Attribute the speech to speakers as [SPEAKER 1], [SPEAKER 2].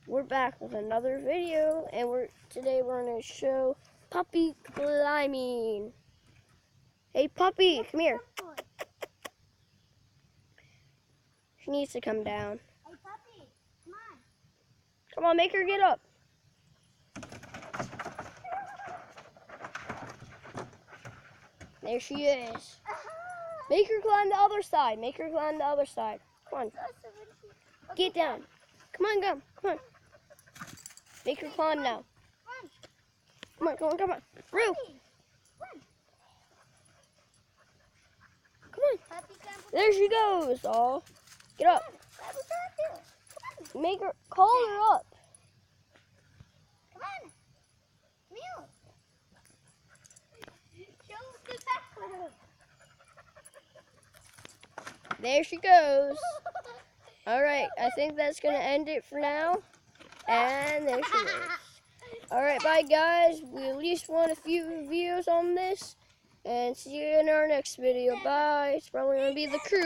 [SPEAKER 1] we're back with another video, and today we're going to show Puppy climbing. Hey Puppy, come here. She needs to come down.
[SPEAKER 2] Hey Puppy, come on.
[SPEAKER 1] Come on, make her get up. There she is. Make her climb the other side. Make her climb the other side. Come on. Get down. Come on, go. Come on. Make her climb now. Come on, come on, come on. Roo. Come on. There she goes. Oh, get up. Make her, call her up.
[SPEAKER 2] Come on. Come here.
[SPEAKER 1] There she goes. All right, I think that's going to end it for now. And there she goes. All right, bye, guys. We at least want a few views on this. And see you in our next video. Bye. It's probably going to be the crew.